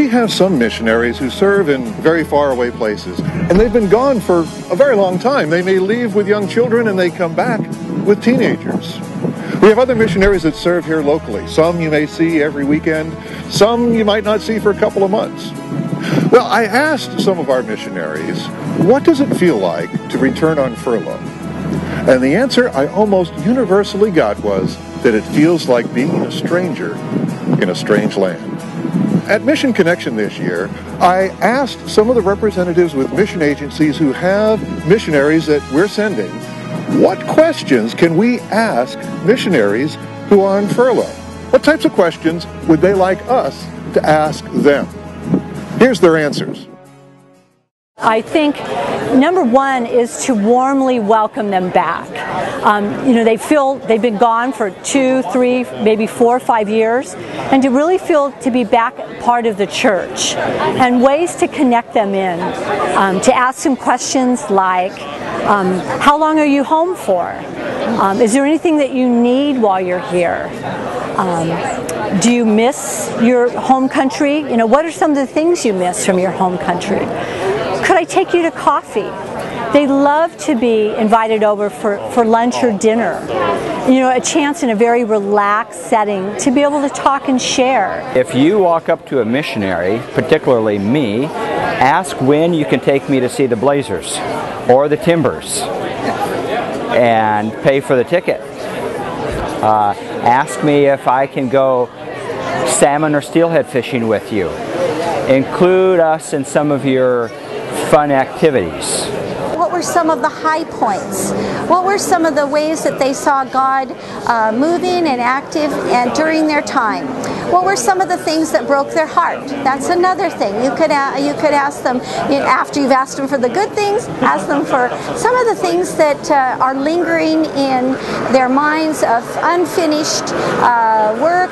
We have some missionaries who serve in very faraway places, and they've been gone for a very long time. They may leave with young children and they come back with teenagers. We have other missionaries that serve here locally. Some you may see every weekend, some you might not see for a couple of months. Well, I asked some of our missionaries, what does it feel like to return on furlough? And the answer I almost universally got was that it feels like being a stranger in a strange land. At Mission Connection this year, I asked some of the representatives with mission agencies who have missionaries that we're sending, what questions can we ask missionaries who are on furlough? What types of questions would they like us to ask them? Here's their answers. I think number one is to warmly welcome them back. They feel they've been gone for 2, 3, maybe 4 or 5 years, and to really feel to be back part of the church, and ways to connect them in, to ask them questions like, how long are you home for? Is there anything that you need while you're here? Do you miss your home country? What are some of the things you miss from your home country? Could I take you to coffee? They love to be invited over for lunch or dinner. A chance in a very relaxed setting to be able to talk and share. If you walk up to a missionary, particularly me, ask when you can take me to see the Blazers or the Timbers and pay for the ticket. Ask me if I can go salmon or steelhead fishing with you. Include us in some of your fun activities. What were some of the high points? What were some of the ways that they saw God moving and active and during their time? What were some of the things that broke their heart? That's another thing. You could ask them, after you've asked them for the good things, ask them for some of the things that are lingering in their minds of unfinished work,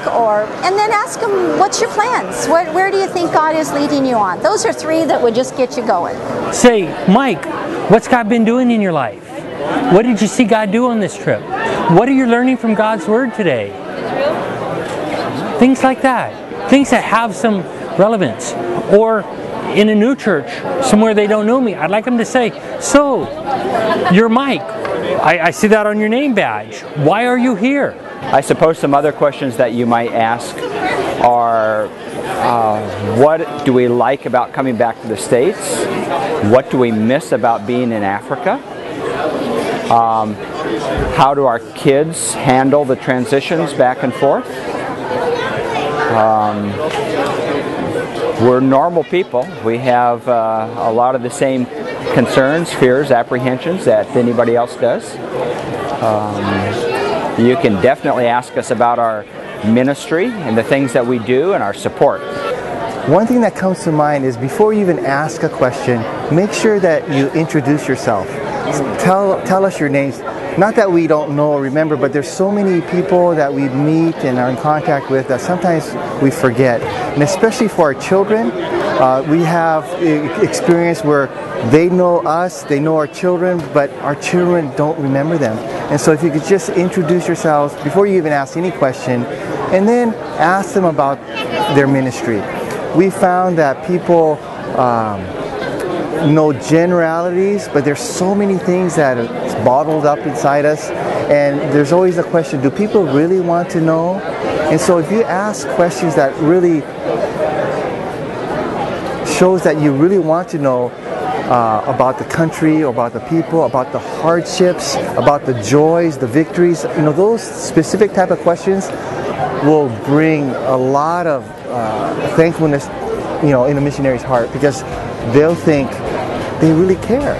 and then ask them, what's your plans? Where do you think God is leading you on? Those are 3 that would just get you going. Say, Mike, what's God been doing in your life? What did you see God do on this trip? What are you learning from God's Word today? Things like that. Things that have some relevance. Or in a new church, somewhere they don't know me, I'd like them to say, so, you're Mike. I see that on your name badge. Why are you here? I suppose some other questions that you might ask are, what do we like about coming back to the States? What do we miss about being in Africa? How do our kids handle the transitions back and forth? We're normal people. We have a lot of the same concerns, fears, apprehensions that anybody else does. You can definitely ask us about our ministry and the things that we do and our support. One thing that comes to mind is before you even ask a question, make sure that you introduce yourself. Tell us your names. Not that we don't know or remember, but there's so many people that we meet and are in contact with that sometimes we forget. And especially for our children, we have experience where they know us, they know our children, but our children don't remember them. And so if you could just introduce yourselves before you even ask any question, and then ask them about their ministry. We found that people know generalities, but there's so many things that are bottled up inside us, and there's always a question, do people really want to know? And so if you ask questions that really shows that you really want to know about the country, or about the people, about the hardships, about the joys, the victories, those specific type of questions will bring a lot of thankfulness, in a missionary's heart, because they'll think they really care.